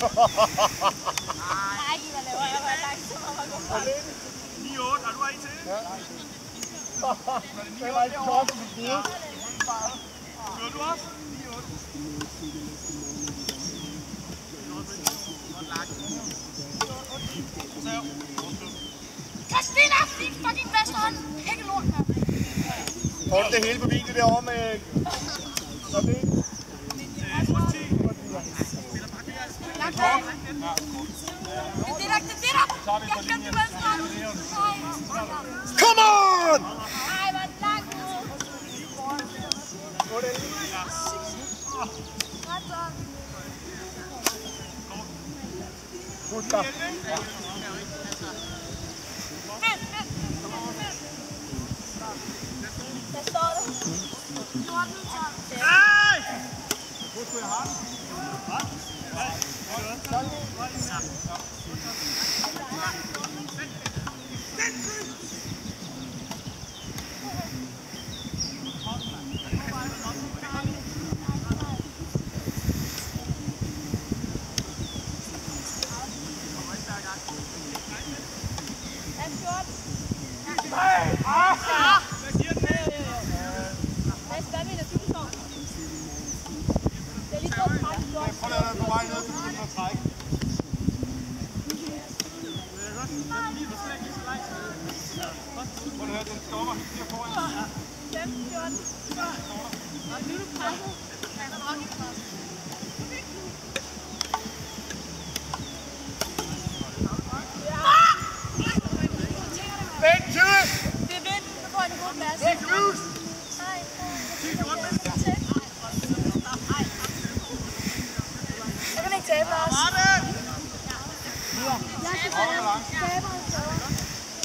Nej, hvad laver jeg? Hvor langt så må man gå frem. 9-8, har du en til? Ja. Det var ikke kort på budet. Kører du også? 9-8. Christina, din fucking bedste hånd. Ikke lort, mand. Får du det hele på video derovre med... Så det? Come on! Ej, hvor langt ud. Godt start. Hvad står der? 14-12. Nej! Hvor skulle jeg have den?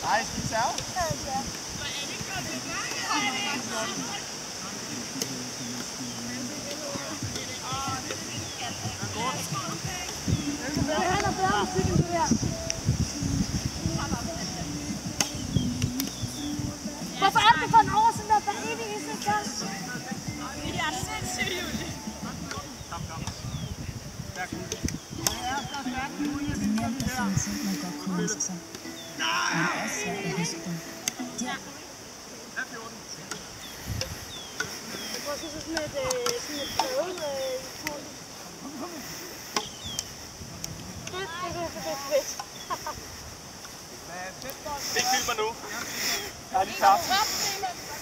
Nej, skal vi serve? Han er bedre musik end det der. Hvorfor er det for en år siden, der er evig i sig gang? Det er sindssygt, Julie. Man godt kunne ønske sig. Men det er svært at huske dem. Ja. Jeg tror også, sådan et prøve fedt. Ikke filme mig nu. Jeg har lige tabt.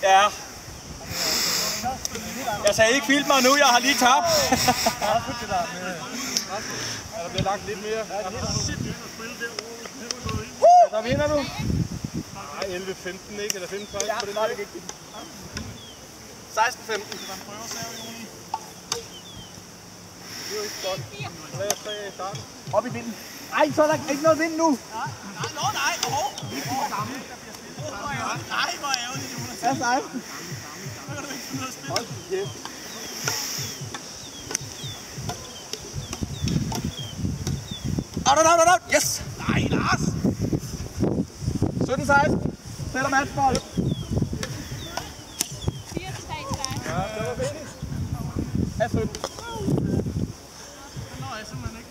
Ja. Jeg sagde ikke filme mig nu, jeg har lige tabt. Der bliver lagt lidt mere. Der vinder du. Nej, 11-15 ikke? Eller 15-13 på den der? 16-15. Det er jo ikke godt. Hvad er 3 i starten? Op i vinden. Ej, så er der ikke noget vind nu. Nej, hvor ærgerligt, Jonas. Ja, 16. Så kan du ikke finde noget at spille. Hold kæft. Out. Yes! Nej, Lars! 17-16. Spiller matchbold. 4-3 til dig. Ja, det var fint. Ja, 17. Det når jeg simpelthen ikke.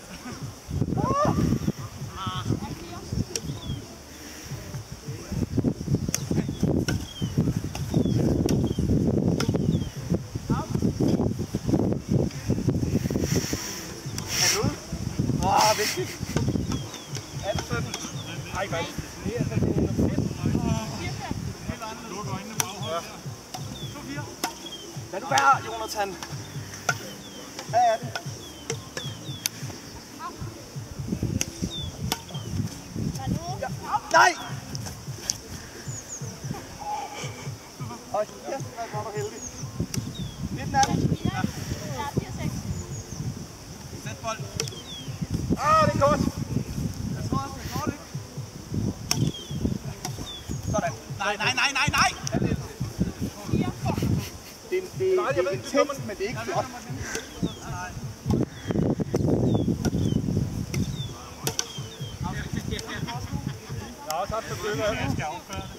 Vigtigt. 18-17. Ej, hvad? Det er sådan en fedt. Luk øjnene baghånd. 2-4. Lad du være, Jonathan. Hvad er det? Ja. Nej! Hold kæft, hvor er du heldig. 19 er det. Ja, 4-6. Sæt bold. Det er godt. Jeg tror også, det er godt, ikke? Sådan. Nej. Det er intenst, men det er ikke flot. Jeg har også haft det bøger. Jeg skal afføre det.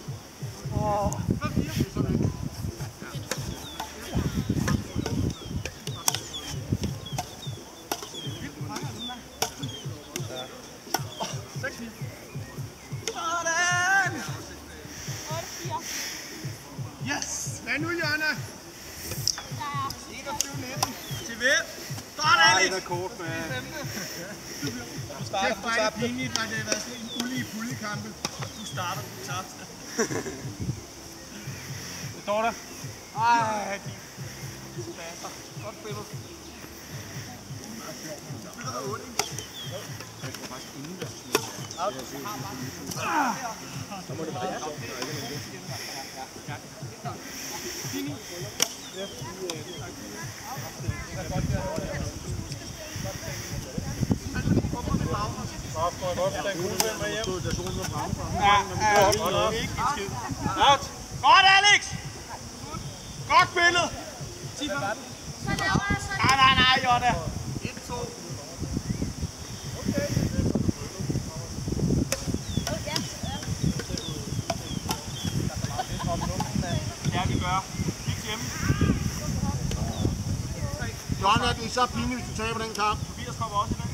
Fedt. Sådan, Alex. Det er kort, man. Du starter, du tabte. Det er pinligt, når det har været sådan en ulige-pulje-kampe. Du starter, du tabte. Det står der. Ej, din spasser. Godt spillet. Spiller der 8, ikke? Jeg tror faktisk ingen, der så må det være. Fini. Godt, Alex! Godt spillet! Nej, Jonna! 1-2. Ja, vi gør. Kig hjemme. Jonna, det er så pinligt, hvis du taber den kamp. Tobias kommer også i dag.